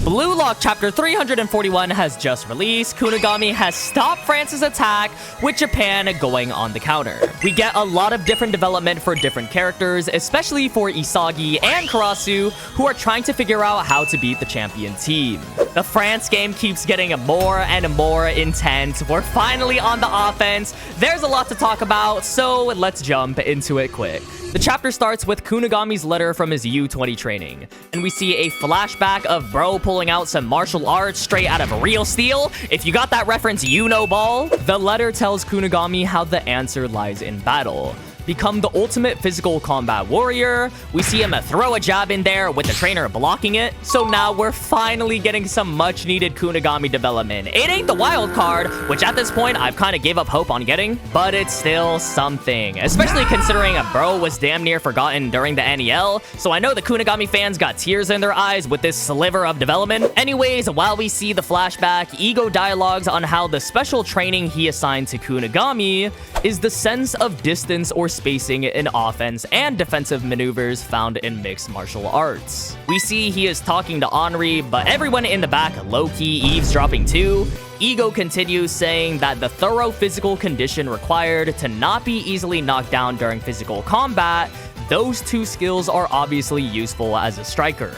Blue Lock Chapter 341 has just released. Kunigami has stopped France's attack, with Japan going on the counter. We get a lot of different development for different characters, especially for Isagi and Karasu, who are trying to figure out how to beat the champion team. The France game keeps getting more and more intense. We're finally on the offense. There's a lot to talk about, so let's jump into it quick. The chapter starts with Kunigami's letter from his U20 training, and we see a flashback of bro pulling out some martial arts straight out of Real Steel. If you got that reference, you know ball. The letter tells Kunigami how the answer lies in battle. Become the ultimate physical combat warrior. We see him throw a jab in there with the trainer blocking it. So now we're finally getting some much needed Kunigami development. It ain't the wild card, which at this point I've kind of gave up hope on getting, but it's still something, especially considering a bro was damn near forgotten during the NEL. So I know the Kunigami fans got tears in their eyes with this sliver of development. Anyways, while we see the flashback, Ego dialogues on how the special training he assigned to Kunigami is the sense of distance or spacing in offense and defensive maneuvers found in mixed martial arts. We see he is talking to Henri, but everyone in the back low-key eavesdropping too. Ego continues saying that the thorough physical condition required to not be easily knocked down during physical combat, those two skills are obviously useful as a striker,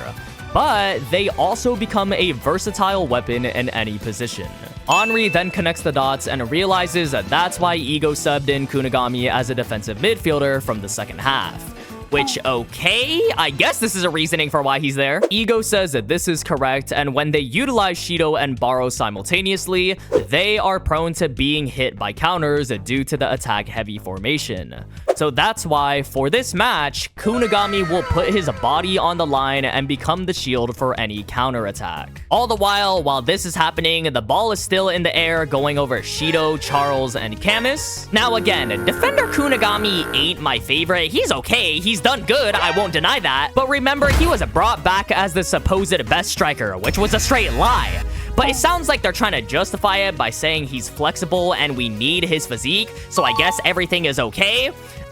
but they also become a versatile weapon in any position. Henri then connects the dots and realizes that that's why Ego subbed in Kunigami as a defensive midfielder from the second half. Which, okay, I guess this is a reasoning for why he's there. Ego says that this is correct, and when they utilize Shido and barou simultaneously, they are prone to being hit by counters due to the attack-heavy formation. So that's why, for this match, Kunigami will put his body on the line and become the shield for any counterattack. All the while this is happening, the ball is still in the air going over Shido, Charles, and Camus. Now again, Defender Kunigami ain't my favorite. He's okay, he's done good, I won't deny that. But remember, he was brought back as the supposed best striker, which was a straight lie. But it sounds like they're trying to justify it by saying he's flexible and we need his physique, so I guess everything is okay.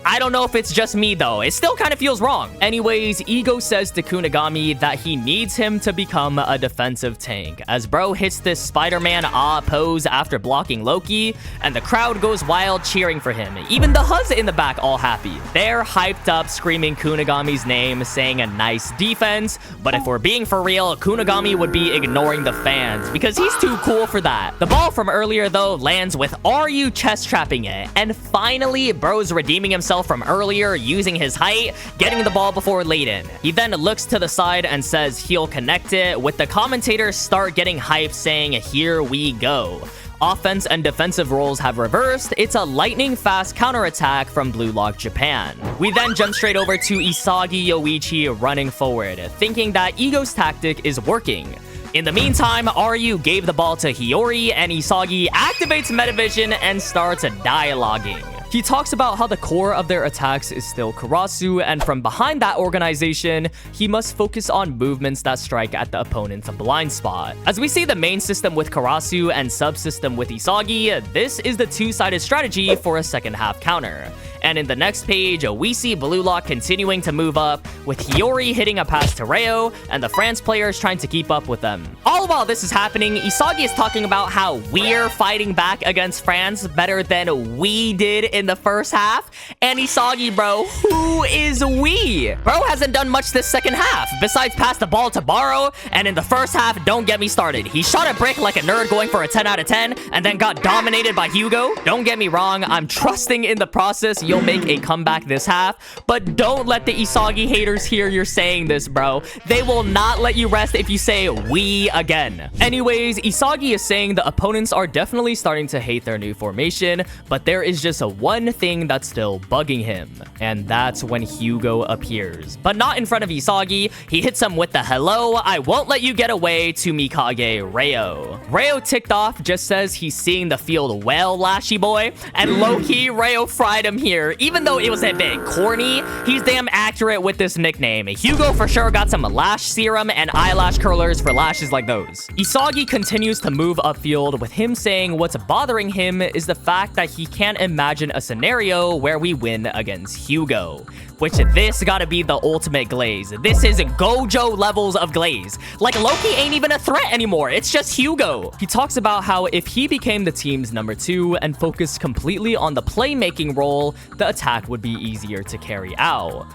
I don't know if it's just me though, it still kind of feels wrong. Anyways, Ego says to Kunigami that he needs him to become a defensive tank, as bro hits this Spider-Man pose after blocking Loki, and the crowd goes wild cheering for him. Even the Huz in the back all happy. They're hyped up screaming Kunigami's name, saying a nice defense, but if we're being for real, Kunigami would be ignoring the fans, because he's too cool for that. The ball from earlier though lands with "Are you chest trapping it?" And finally, bro's redeeming himself from earlier using his height, getting the ball before Layden. He then looks to the side and says he'll connect it, with the commentators start getting hyped saying, "Here we go." Offense and defensive roles have reversed. It's a lightning fast counterattack from Blue Lock Japan. We then jump straight over to Isagi Yoichi running forward, thinking that Ego's tactic is working. In the meantime, Ryu gave the ball to Hiyori, and Isagi activates Metavision and starts dialoguing. He talks about how the core of their attacks is still Karasu, and from behind that organization, he must focus on movements that strike at the opponent's blind spot. As we see the main system with Karasu and subsystem with Isagi, this is the two-sided strategy for a second half counter. And in the next page, we see Blue Lock continuing to move up, with Hiyori hitting a pass to Reo, and the France players trying to keep up with them. All while this is happening, Isagi is talking about how we're fighting back against France better than we did in the first half. And Isagi, bro, who is we? Bro hasn't done much this second half, besides pass the ball to barou, and in the first half, don't get me started. He shot a brick like a nerd going for a 10 out of 10, and then got dominated by Hugo. Don't get me wrong, I'm trusting in the process you'll make a comeback this half, but don't let the Isagi haters hear you're saying this, bro. They will not let you rest if you say we again. Anyways, Isagi is saying the opponents are definitely starting to hate their new formation, but there is just one thing that's still bugging him, and that's when Hugo appears. But not in front of Isagi. He hits him with the "hello, I won't let you get away" to Mikage Reo. Reo ticked off, just says he's seeing the field well, Lashy boy, and low-key Reo fried him here. Even though it was a bit corny, he's damn accurate with this nickname. Hugo for sure got some lash serum and eyelash curlers for lashes like those. Isagi continues to move upfield, with him saying what's bothering him is the fact that he can't imagine a scenario where we win against Hugo. which this gotta be the ultimate glaze. This is Gojo levels of glaze. Like, Loki ain't even a threat anymore. It's just Hugo. He talks about how if he became the team's number 2 and focused completely on the playmaking role, the attack would be easier to carry out.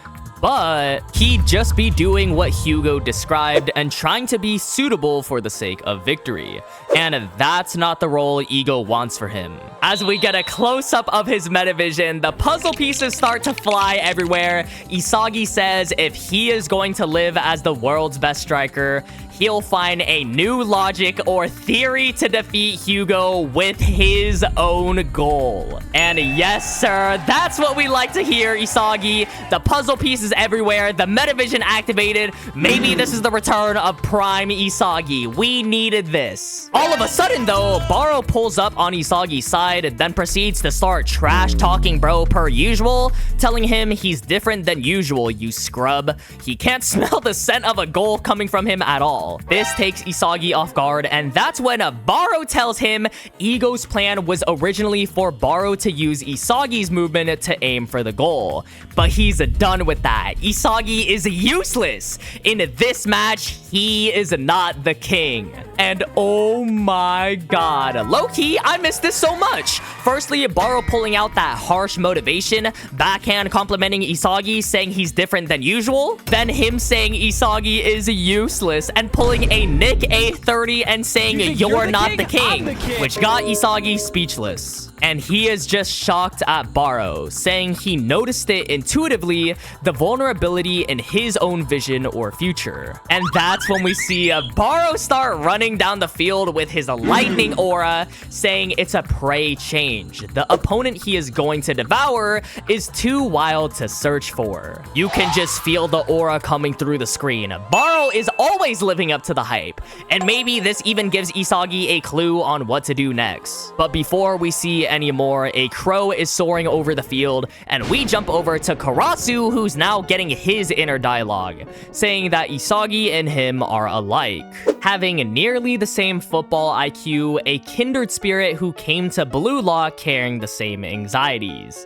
But he'd just be doing what Hugo described and trying to be suitable for the sake of victory. And that's not the role Ego wants for him. As we get a close-up of his metavision, the puzzle pieces start to fly everywhere. Isagi says if he is going to live as the world's best striker, he'll find a new logic or theory to defeat Hugo with his own goal. And yes, sir, that's what we like to hear, Isagi. The puzzle pieces everywhere, the metavision activated. Maybe this is the return of Prime Isagi. We needed this. All of a sudden, though, Barou pulls up on Isagi's side and then proceeds to start trash-talking bro per usual, telling him he's different than usual, you scrub. He can't smell the scent of a goal coming from him at all. This takes Isagi off guard, and that's when Barou tells him Ego's plan was originally for Barou to use Isagi's movement to aim for the goal. But he's done with that. Isagi is useless. In this match, he is not the king. And oh my god, low-key, I miss this so much. Firstly, Barou pulling out that harsh motivation, backhand complimenting Isagi, saying he's different than usual. Then him saying Isagi is useless and pulling a Nick A30 and saying you're not the king, which got Isagi speechless. And he is just shocked at Barou, saying he noticed it intuitively, the vulnerability in his own vision or future. And that's when we see Barou start running down the field with his lightning aura, saying it's a prey change. The opponent he is going to devour is too wild to search for. You can just feel the aura coming through the screen. Barou is always living up to the hype, and maybe this even gives Isagi a clue on what to do next. But before we see anymore, a crow is soaring over the field, and we jump over to Karasu, who's now getting his inner dialogue, saying that Isagi and him are alike, having nearly the same football IQ, a kindred spirit who came to Blue Lock carrying the same anxieties.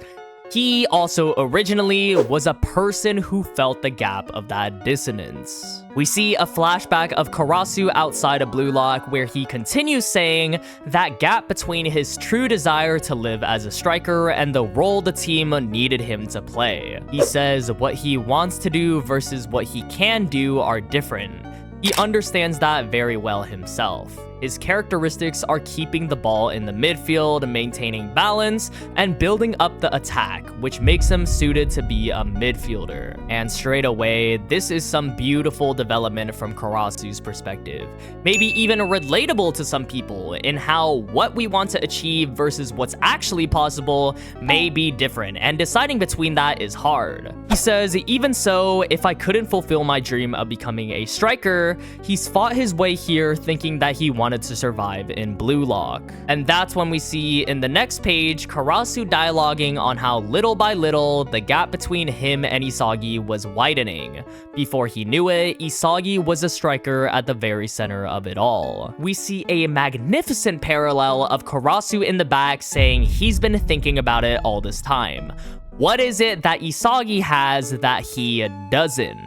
He also originally was a person who felt the gap of that dissonance. We see a flashback of Karasu outside of Blue Lock where he continues saying that gap between his true desire to live as a striker and the role the team needed him to play. He says what he wants to do versus what he can do are different. He understands that very well himself. His characteristics are keeping the ball in the midfield, maintaining balance, and building up the attack, which makes him suited to be a midfielder. And straight away, this is some beautiful development from Karasu's perspective. Maybe even relatable to some people in how what we want to achieve versus what's actually possible may be different, and deciding between that is hard. He says, even so, if I couldn't fulfill my dream of becoming a striker, he's fought his way here thinking that he wanted to survive in Blue Lock. And that's when we see in the next page Karasu dialoguing on how little by little the gap between him and Isagi was widening. Before he knew it, Isagi was a striker at the very center of it all. We see a magnificent parallel of Karasu in the back saying he's been thinking about it all this time. What is it that Isagi has that he doesn't?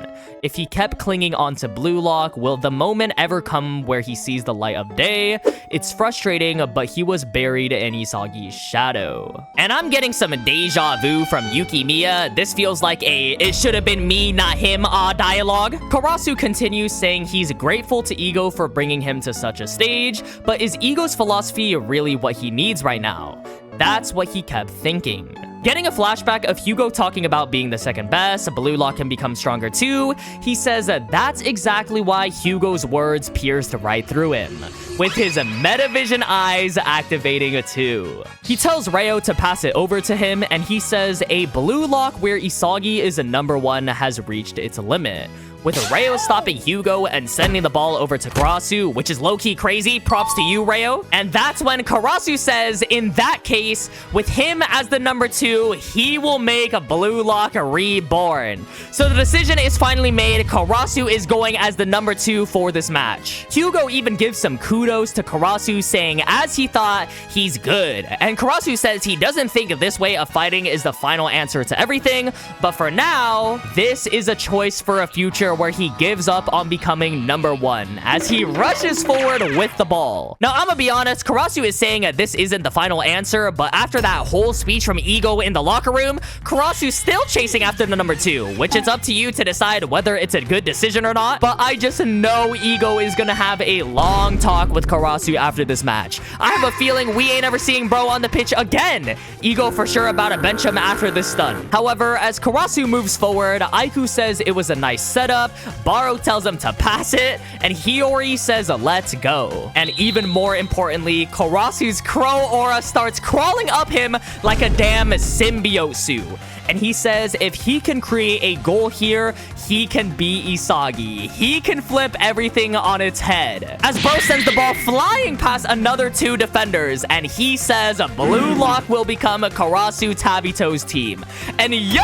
If he kept clinging onto Blue Lock, will the moment ever come where he sees the light of day? It's frustrating, but he was buried in Isagi's shadow. And I'm getting some deja vu from Yukimiya. This feels like a "it should have been me, not him" dialogue. Karasu continues saying he's grateful to Ego for bringing him to such a stage, but is Ego's philosophy really what he needs right now? That's what he kept thinking. Getting a flashback of Hugo talking about being the second best, Blue Lock can become stronger too, he says that that's exactly why Hugo's words pierced right through him, with his Metavision eyes activating too. He tells Ryo to pass it over to him, and he says a Blue Lock where Isagi is a number 1 has reached its limit, with Hiryo stopping Hiryo and sending the ball over to Karasu, which is low-key crazy. Props to you, Hiryo. And that's when Karasu says, in that case, with him as the number 2, he will make a Blue Lock reborn. So the decision is finally made. Karasu is going as the number 2 for this match. Hiryo even gives some kudos to Karasu, saying as he thought, he's good. And Karasu says he doesn't think this way of fighting is the final answer to everything, but for now, this is a choice for a future where he gives up on becoming number 1 as he rushes forward with the ball. Now, I'm gonna be honest, Karasu is saying that this isn't the final answer, but after that whole speech from Ego in the locker room, Karasu's still chasing after the number 2, which it's up to you to decide whether it's a good decision or not, but I just know Ego is gonna have a long talk with Karasu after this match. I have a feeling we ain't ever seeing bro on the pitch again. Ego for sure about to bench him after this stun. However, as Karasu moves forward, Aiku says it was a nice setup, Barou tells him to pass it, and Hiyori says let's go. And even more importantly, Karasu's crow aura starts crawling up him like a damn symbiote. And he says if he can create a goal here, he can be Isagi. He can flip everything on its head. As Bro sends the ball flying past another 2 defenders, and he says Blue Lock will become Karasu Tabito's team. And yo!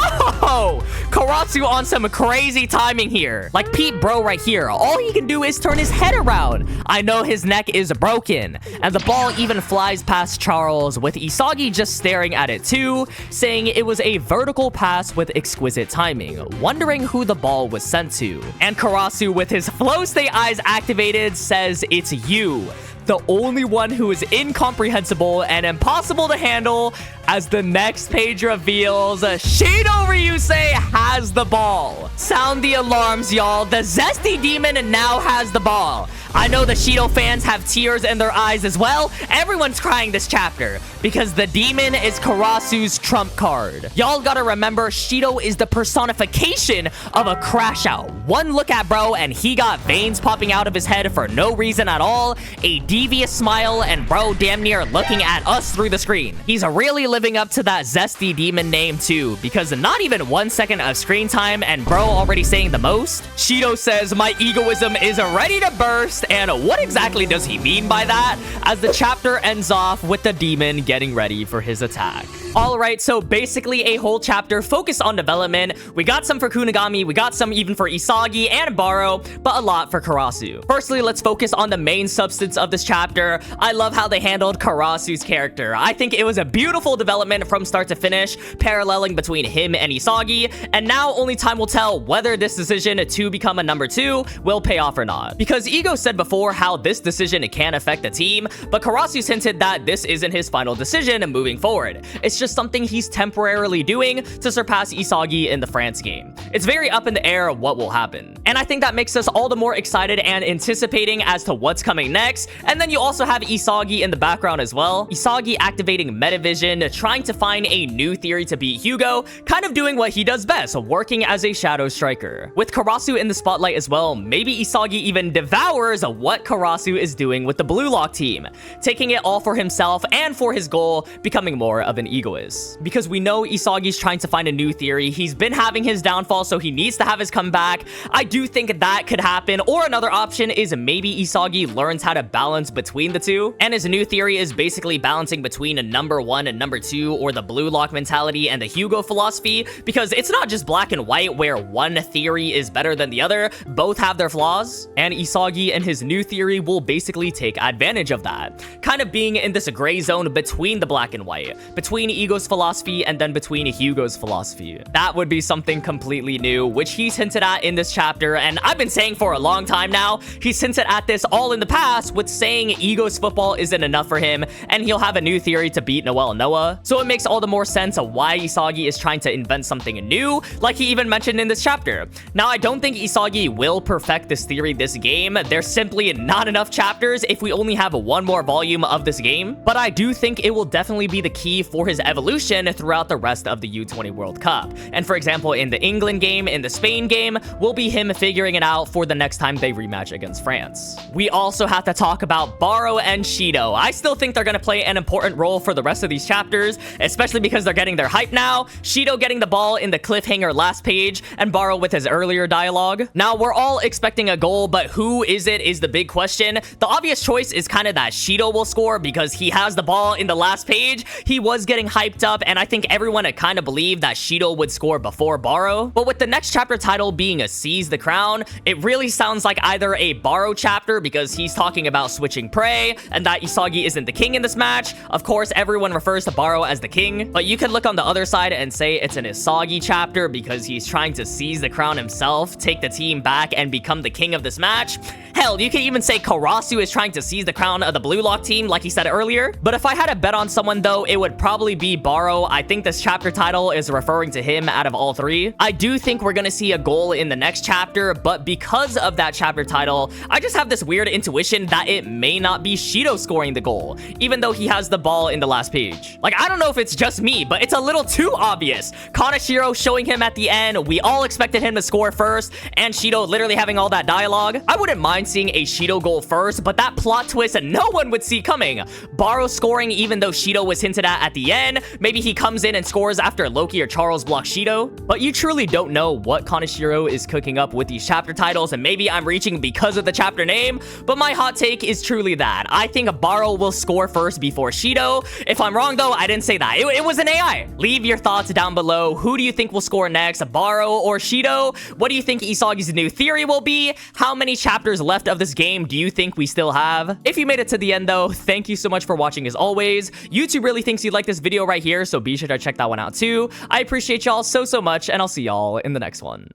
Karasu on some crazy timing here. Like Pete Bro right here. All he can do is turn his head around. I know his neck is broken. And the ball even flies past Charles, with Isagi just staring at it too, saying it was a vertical pass with exquisite timing, wondering who the ball was sent to. And Karasu, with his flow state eyes activated, says it's you, the only one who is incomprehensible and impossible to handle, as the next page reveals Shido Ryusei has the ball. Sound the alarms, y'all. The zesty demon now has the ball. I know the Shido fans have tears in their eyes as well. Everyone's crying this chapter because the demon is Karasu's trump card. Y'all gotta remember, Shido is the personification of a crash out. One look at bro and he got veins popping out of his head for no reason at all, a devious smile, and bro damn near looking at us through the screen. He's really living up to that zesty demon name too, because not even 1 second of screen time and bro already saying the most. Shido says my egoism is ready to burst, and what exactly does he mean by that? As the chapter ends off with the demon getting ready for his attack. Alright, so basically a whole chapter focused on development. We got some for Kunigami, we got some even for Isagi and Barou, but a lot for Karasu. Firstly, let's focus on the main substance of this chapter. I love how they handled Karasu's character. I think it was a beautiful development from start to finish, paralleling between him and Isagi, and now only time will tell whether this decision to become a number 2 will pay off or not. Because Ego said before how this decision can affect the team, but Karasu's hinted that this isn't his final decision moving forward. It's just something he's temporarily doing to surpass Isagi in the France game. It's very up in the air what will happen. And I think that makes us all the more excited and anticipating as to what's coming next. And then you also have Isagi in the background as well. Isagi activating Metavision, trying to find a new theory to beat Hiryo, kind of doing what he does best, working as a shadow striker. With Karasu in the spotlight as well, maybe Isagi even devours what Karasu is doing with the Blue Lock team, taking it all for himself and for his goal, becoming more of an egoist. Because we know Isagi's trying to find a new theory. He's been having his downfall, so he needs to have his comeback. I do think that could happen, or another option is maybe Isagi learns how to balance between the two, and his new theory is basically balancing between a number 1 and number 2, or the Blue Lock mentality and the Hiryo philosophy, because it's not just black and white where one theory is better than the other. Both have their flaws, and Isagi and his new theory will basically take advantage of that, kind of being in this gray zone between the black and white, between Ego's philosophy and then between Hiryo's philosophy. That would be something completely new, which he's hinted at in this chapter, and I've been saying for a long time now. He's hinted at this all in the past with saying Ego's football isn't enough for him, and he'll have a new theory to beat Noel and Noah. So it makes all the more sense of why Isagi is trying to invent something new, like he even mentioned in this chapter. Now, I don't think Isagi will perfect this theory this game. There's simply not enough chapters if we only have one more volume of this game, but I do think it will definitely be the key for his evolution throughout the rest of the U20 World Cup. And for example, in the England game, in the Spain game, will be him figuring it out for the next time they rematch against France. We also have to talk about Barou and Shido. I still think they're going to play an important role for the rest of these chapters, especially because they're getting their hype now. Shido getting the ball in the cliffhanger last page, and Barou with his earlier dialogue. Now, we're all expecting a goal, but who is it is the big question. The obvious choice is kind of that Shido will score because he has the ball in the last page. He was getting hyped up, and I think everyone had kind of believed that Shido would score before Barou. But with the next chapter title being a Seize the Crown, it really sounds like either a Barou chapter because he's talking about switching prey and that Isagi isn't the king in this match. Of course, everyone refers to Barou as the king, but you could look on the other side and say it's an Isagi chapter because he's trying to seize the crown himself, take the team back, and become the king of this match. Hell, you could even say Karasu is trying to seize the crown of the Blue Lock team, like he said earlier. But if I had to bet on someone, though, it would probably be Barou. I think this chapter title is referring to him out of all three. I do think we're gonna see a goal in the next chapter, but because of that chapter title, I just have this weird intuition that it may not be Shido scoring the goal, even though he has the ball in the last page. Like, I don't know if it's just me, but it's a little too obvious. Kaneshiro showing him at the end, we all expected him to score first, and Shido literally having all that dialogue. I wouldn't mind seeing a Shido goal first, but that plot twist no one would see coming. Barou scoring even though Shido was hinted at the end. Maybe he comes in and scores after Loki or Charles block Shido. But you truly don't know what Kaneshiro is cooking up with these chapter titles, and maybe I'm reaching because of the chapter name, but my hot take is truly that. I think Barou will score first before Shido. If I'm wrong though, I didn't say that. It was an AI. Leave your thoughts down below. Who do you think will score next, Barou or Shido? What do you think Isagi's new theory will be? How many chapters left of this game do you think we still have? If you made it to the end though, thank you so much for watching as always. YouTube really thinks you'd like this video right here, so be sure to check that one out too. I appreciate y'all so much, and I'll see y'all in the next one.